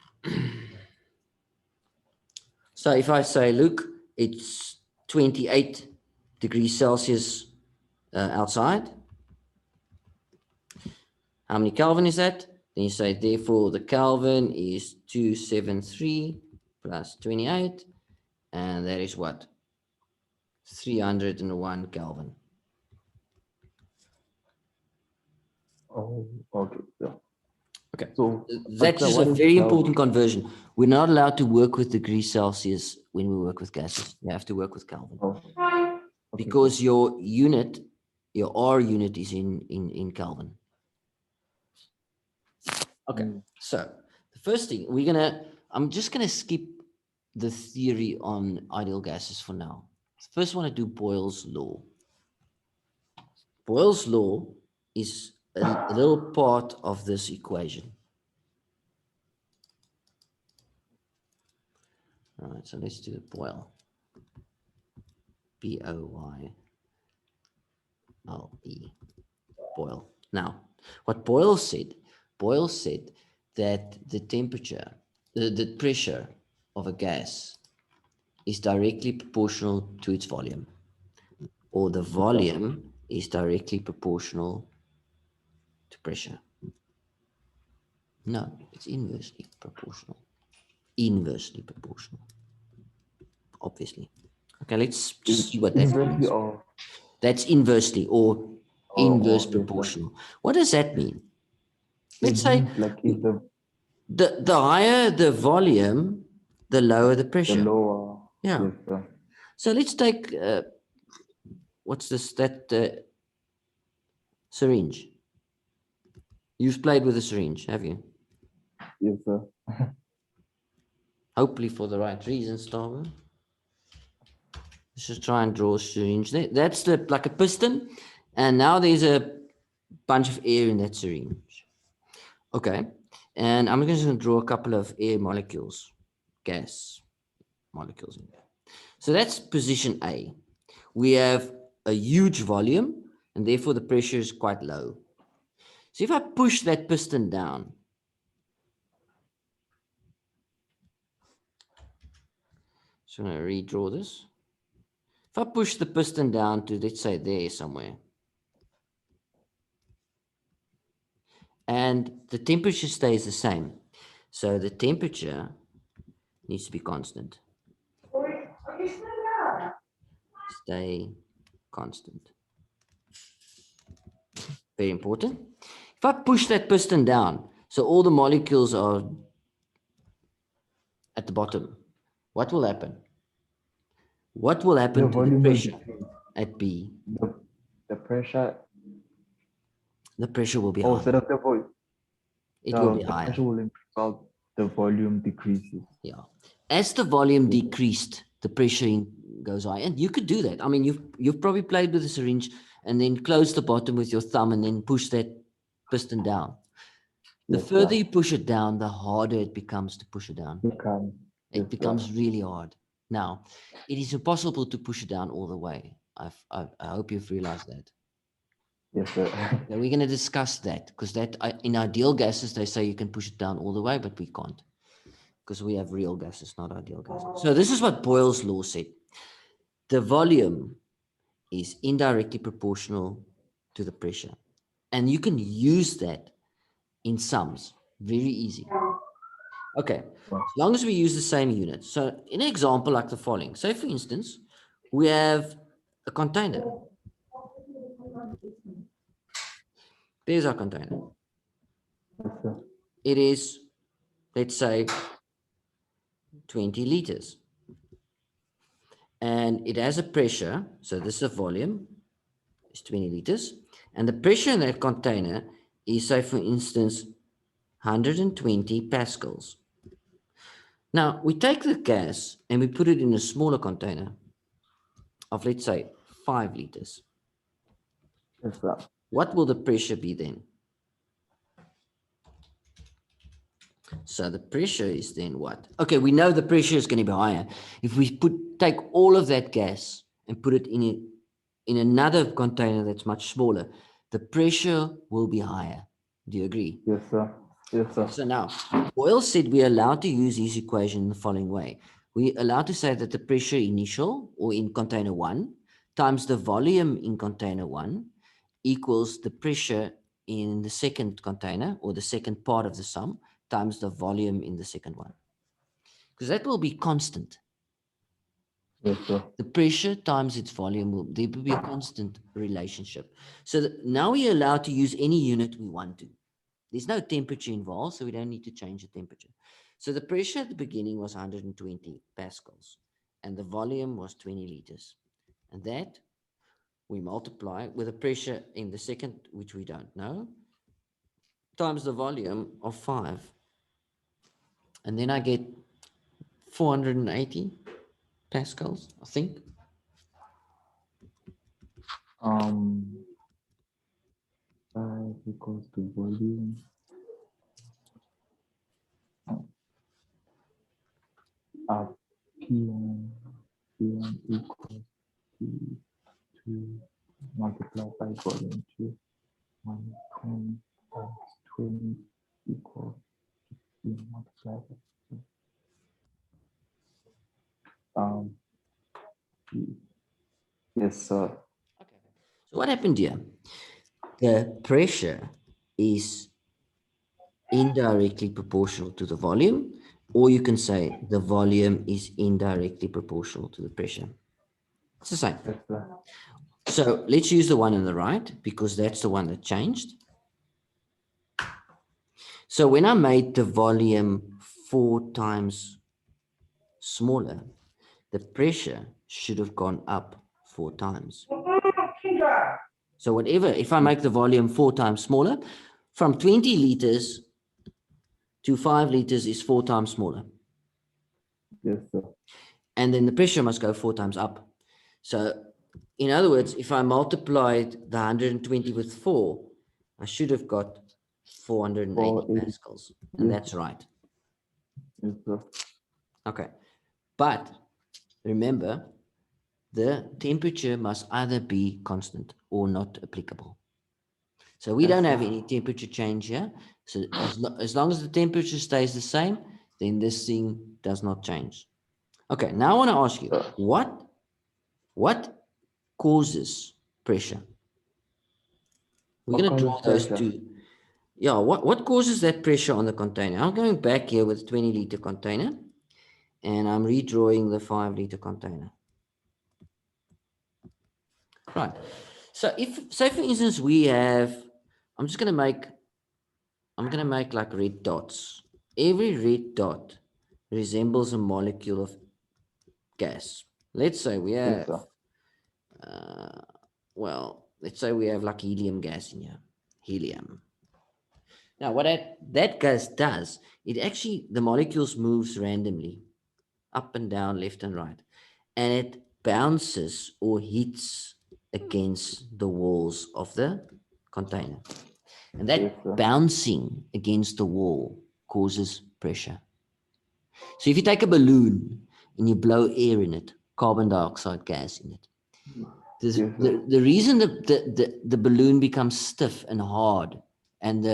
S1: So if I say, look, it's 28 degrees Celsius outside. How many Kelvin is that? Then you say, therefore, the Kelvin is 273 plus 28. And that is what? 301 Kelvin.
S2: oh, okay. Yeah.
S1: Okay.
S2: So
S1: That's just a
S2: what is
S1: very
S2: Kelvin?
S1: important conversion. We're not allowed to work with degrees Celsius when we work with gases. You have to work with Kelvin.
S2: Oh, okay.
S1: Because your unit, your R unit is in Kelvin. Okay, so the first thing I'm just gonna skip the theory on ideal gases for now. First, I want to do Boyle's law. Boyle's law is a little part of this equation. All right, so let's do Boyle. B-O-Y-L-E. Boyle. Now, what Boyle said that the temperature, the pressure of a gas is directly proportional to its volume, or the volume is directly proportional to pressure. No, it's inversely proportional. Inversely proportional, obviously. Okay, let's just see what that
S2: Inversely
S1: means.
S2: or
S1: That's inversely or inverse
S2: yes,
S1: proportional. What does that mean? Let's
S2: it
S1: say
S2: means like if
S1: the higher the volume, the lower the
S2: the
S1: pressure.
S2: lower.
S1: Yeah.
S2: Yes, sir.
S1: So let's take, what's this, that syringe. You've played with a syringe, have you?
S2: Yes, sir.
S1: Hopefully for the right reasons, Starver. Let's just try and draw a syringe there. That's like a piston, and now there's a bunch of air in that syringe. Okay, and I'm just going to draw a couple of air molecules, gas molecules in there. So that's position A. We have a huge volume, and therefore the pressure is quite low. So if I push that piston down, so I'm going to redraw this. If I push the piston down to, let's say, there somewhere, and the temperature stays the same. So the temperature needs to be constant. Stay constant. Very important. If I push that piston down, so all the molecules are at the bottom, what will happen? What will happen
S2: The
S1: to the
S2: volume will
S1: pressure
S2: decrease.
S1: at B?
S2: The pressure.
S1: The pressure will be
S2: Oh,
S1: higher.
S2: so the void.
S1: It will be
S2: The
S1: higher.
S2: pressure will increase while the volume decreases.
S1: Yeah. As the volume decreased, the pressure goes high. And you could do that. I mean, you've probably played with a syringe and then close the bottom with your thumb and then push that piston down. The
S2: Yes,
S1: further
S2: sir.
S1: you push it down, the harder it becomes to push it down.
S2: Yes,
S1: It becomes really hard. Now, it is impossible to push it down all the way. I hope you've realized that.
S2: yes, sir.
S1: Now we're going to discuss that because in ideal gases, they say you can push it down all the way, but we can't because we have real gases, not ideal gases. So this is what Boyle's law said. The volume is indirectly proportional to the pressure. And you can use that in sums. Very easy. Okay, as long as we use the same unit. So in an example like the following, say for instance, we have a container. There's our container.
S2: Yes, sir.
S1: It is, let's say, 20 liters. And it has a pressure, so this is a volume, it's 20 liters. And the pressure in that container is, say, for instance, 120 pascals. Now we take the gas and we put it in a smaller container of, let's say, 5 liters.
S2: Yes, sir.
S1: What will the pressure be then? So the pressure is then what? Okay, we know the pressure is going to be higher. If we take all of that gas and put it in another container that's much smaller, the pressure will be higher. Do you agree?
S2: Yes, sir. Yes, sir.
S1: So now, Boyle said we're allowed to use his equation in the following way. We're allowed to say that the pressure initial, or in container 1, times the volume in container 1 equals the pressure in the second container, or the second part of the sum, times the volume in the second one. Because that will be constant.
S2: Yes, sir.
S1: The pressure times its volume, there will be a constant relationship. So now we're allowed to use any unit we want to. There's no temperature involved, so we don't need to change the temperature. So the pressure at the beginning was 120 pascals, and the volume was 20 liters. And that we multiply with the pressure in the second, which we don't know, times the volume of 5. And then I get 480 pascals, I think.
S2: 5 equals to volume. P1 equals P2 multiplied by volume 2. 120 times 20 equals P multiplied by 2. Yes, sir.
S1: Okay. So what happened here? The pressure is indirectly proportional to the volume, or you can say the volume is indirectly proportional to the pressure. It's the same.
S2: Yes, sir.
S1: So let's use the one on the right, because that's the one that changed. So when I made the volume 4 times smaller, the pressure should have gone up 4 times. So whatever, if I make the volume 4 times smaller, from 20 liters to 5 liters is 4 times smaller.
S2: Yes, sir.
S1: And then the pressure must go 4 times up. So in other words, if I multiplied the 120 with 4, I should have got 480
S2: 480.
S1: pascals. And
S2: Yes.
S1: that's right.
S2: Yes, sir.
S1: Okay. But remember, the temperature must either be constant or not applicable. So we don't have any temperature change here. So as long as the temperature stays the same, then this thing does not change. Okay, now I want to ask you, what causes pressure? We're going to draw those two. Yeah, what causes that pressure on the container? I'm going back here with 20-liter container, and I'm redrawing the 5-liter container. Right. So say for instance, we have, I'm going to make like red dots. Every red dot resembles a molecule of gas. Let's say we have, let's say we have like helium gas in here. Helium. Now, what that gas does, the molecules moves randomly, up and down, left and right, and it bounces or hits against the walls of the container. And that bouncing against the wall causes pressure. So if you take a balloon and you blow air in it, carbon dioxide gas in it, the reason the balloon becomes stiff and hard and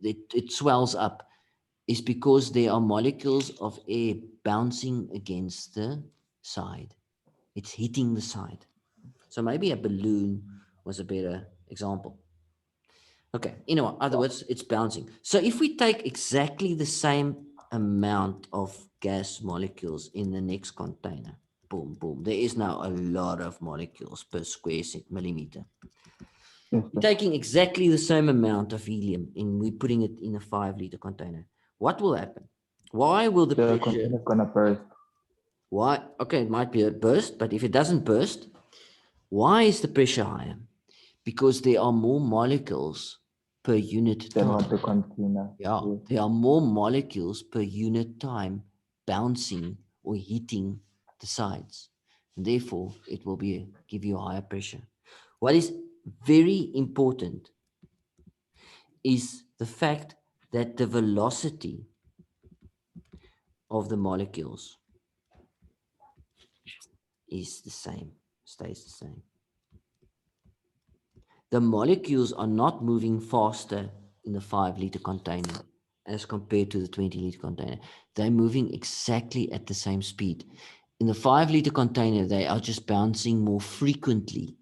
S1: it swells up is because there are molecules of air bouncing against the side. It's hitting the side. So maybe a balloon was a better example. Okay, in other words, it's bouncing. So if we take exactly the same amount of gas molecules in the next container, boom, boom, there is now a lot of molecules per square millimeter. We're taking exactly the same amount of helium and we're putting it in a 5-liter container. What will happen? Why will the pressure...
S2: container is gonna burst.
S1: Why? Okay, it might be a burst, but if it doesn't burst, why is the pressure higher? Because there are more molecules per unit time.
S2: Than what the container.
S1: Yeah, there are more molecules per unit time bouncing or hitting the sides. And therefore, it will give you a higher pressure. What is very important is the fact that the velocity of the molecules is the same, stays the same. The molecules are not moving faster in the 5-liter container as compared to the 20-liter container. They're moving exactly at the same speed. In the 5-liter container, they are just bouncing more frequently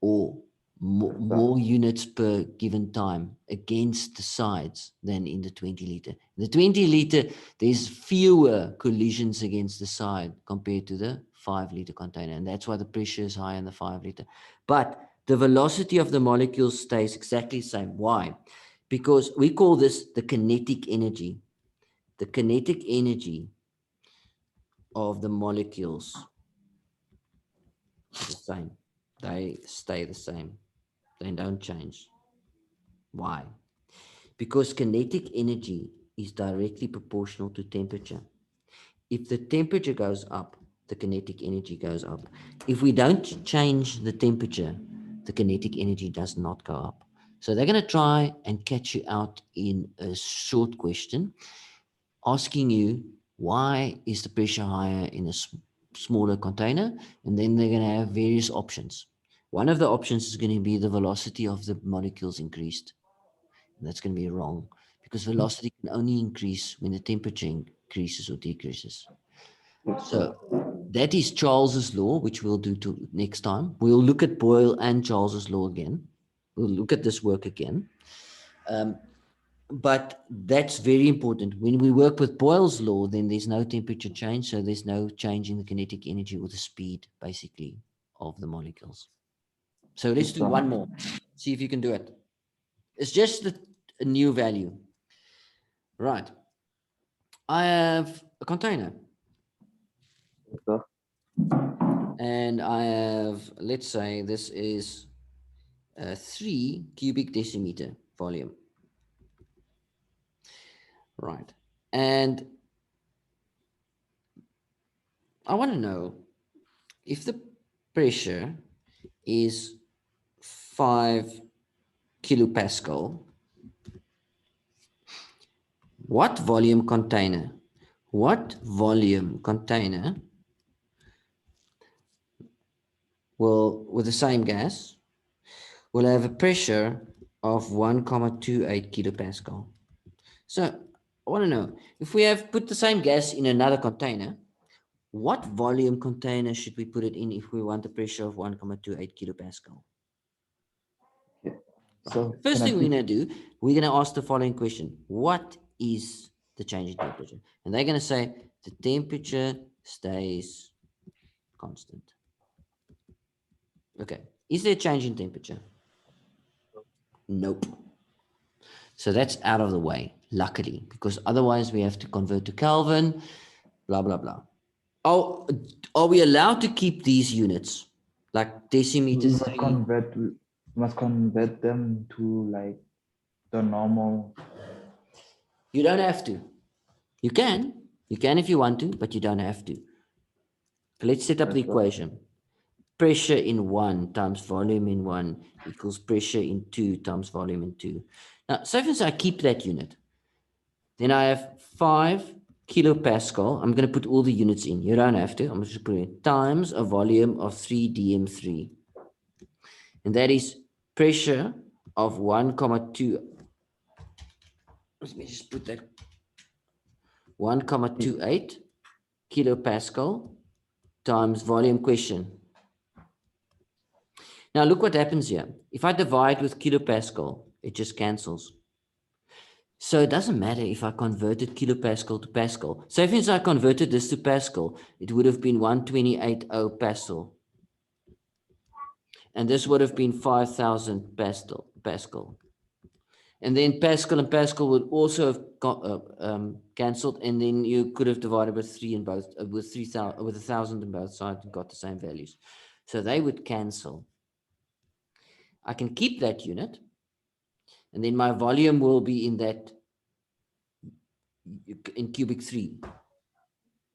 S1: or more units per given time against the sides than in the 20-liter. In the 20-liter, there's fewer collisions against the side compared to the 5-liter container, and that's why the pressure is higher in the 5-liter. But the velocity of the molecules stays exactly the same. Why? Because we call this the kinetic energy. The kinetic energy of the molecules is the same. They stay the same. They don't change. Why? Because kinetic energy is directly proportional to temperature. If the temperature goes up, the kinetic energy goes up. If we don't change the temperature, the kinetic energy does not go up. So they're going to try and catch you out in a short question, asking you, why is the pressure higher in a smaller container? And then they're going to have various options. One of the options is going to be the velocity of the molecules increased. And that's going to be wrong, because velocity can only increase when the temperature increases or decreases. So that is Charles's law, which we'll do next time. We'll look at Boyle and Charles's law again. We'll look at this work again. But that's very important. When we work with Boyle's law, then there's no temperature change, so there's no change in the kinetic energy or the speed, basically, of the molecules. So let's do one more. See if you can do it. It's just a new value. Right. I have a container. And I have, let's say this is a 3 cubic decimeter volume. Right. And I want to know if the pressure is 5 kilopascal, what volume container will, with the same gas, will have a pressure of 1,28 kilopascal. So I want to know, if we have put the same gas in another container, what volume container should we put it in if we want a pressure of 1,28 kilopascal?
S2: So
S1: The first thing we're going to do, we're going to ask the following question. What is the change in temperature? And they're going to say the temperature stays constant. Okay. Is there a change in temperature? Nope. So that's out of the way, luckily, because otherwise we have to convert to Kelvin, blah, blah, blah. Oh, are we allowed to keep these units, like decimeters?
S2: we must convert them to like the normal.
S1: You don't have to. You can if you want to, but you don't have to. Let's set up the equation. Pressure in 1 times volume in 1 equals pressure in 2 times volume in 2. Now, so if I keep that unit, then I have 5 kilopascal. I'm going to put all the units in. You don't have to. I'm just putting it times a volume of 3 dm3. And that is pressure of 1,2. Let me just put that 1,28 kilopascal times volume question. Now look what happens here. If I divide with kilopascal, it just cancels. So it doesn't matter if I converted kilopascal to pascal. So if I converted this to pascal, it would have been 128.0 pascal. And this would have been 5,000 pascal. And then pascal and pascal would also have cancelled, and then you could have divided with 3 in both, with 3,000, with 1,000 in both sides, and got the same values. So they would cancel. I can keep that unit, and then my volume will be in cubic 3.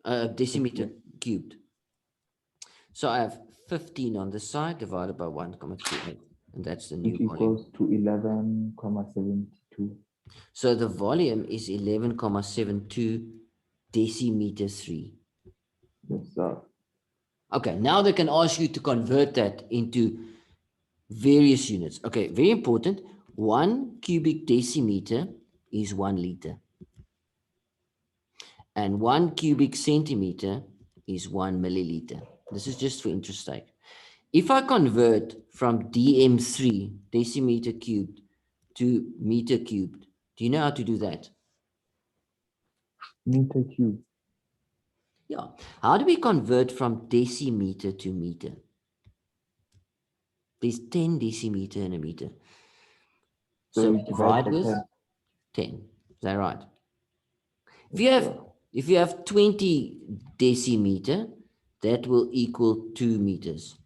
S1: decimeter cubed. So I have 15 on this side divided by 1,38, and that's the new
S2: Which
S1: volume.
S2: equals to 11,72.
S1: So the volume is 11,72 decimeter 3.
S2: Yes, sir.
S1: Okay, now they can ask you to convert that into various units. Okay, very important. 1 cubic decimeter is 1 liter. And 1 cubic centimeter is 1 milliliter. This is just for interest sake. If I convert from dm3, decimeter cubed, to meter cubed, do you know how to do that?
S2: Meter cube.
S1: Yeah. How do we convert from decimeter to meter? There's 10 decimeter in a meter. So
S2: you
S1: we divide with
S2: 10.
S1: 10. Is that right? If
S2: Yes,
S1: you have 20 decimeter, that will equal 2 meters.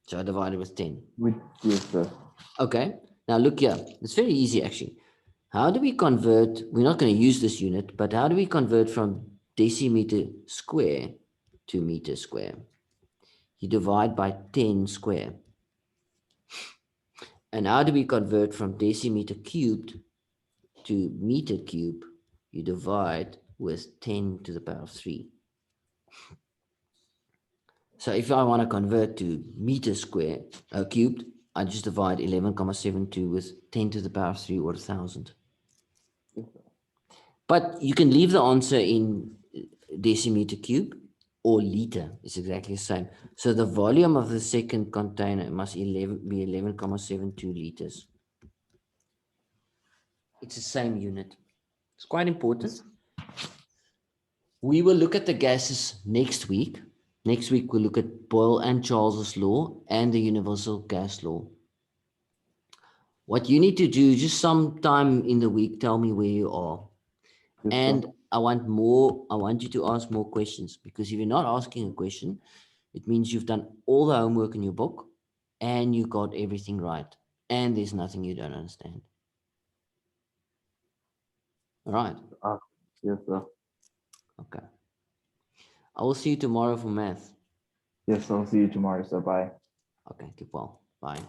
S1: So I divided with 10.
S2: Yes, sir.
S1: Okay. Now look here. It's very easy actually. How do we convert? We're not going to use this unit, but how do we convert from decimeter square to meter square? You divide by 10 square. And how do we convert from decimeter cubed to meter cube? You divide with 10 to the power of 3. So if I want to convert to meter square cubed, I just divide 11,72 with 10 to the power of 3 or 1,000. But you can leave the answer in decimeter cube or liter. It's exactly the same. So the volume of the second container must be 11,72 liters. It's the same unit. It's quite important. We will look at the gases next week. Next week, we'll look at Boyle and Charles's law and the universal gas law. What you need to do, just sometime in the week, tell me where you are.
S2: Yes,
S1: And
S2: sir.
S1: I want you to ask more questions, because if you're not asking a question, it means you've done all the homework in your book and you got everything right. And there's nothing you don't understand. All right.
S2: Yes, sir.
S1: Okay. I will see you tomorrow for math.
S2: Yes, I'll see you tomorrow, sir. Bye.
S1: Okay. Keep well. Bye.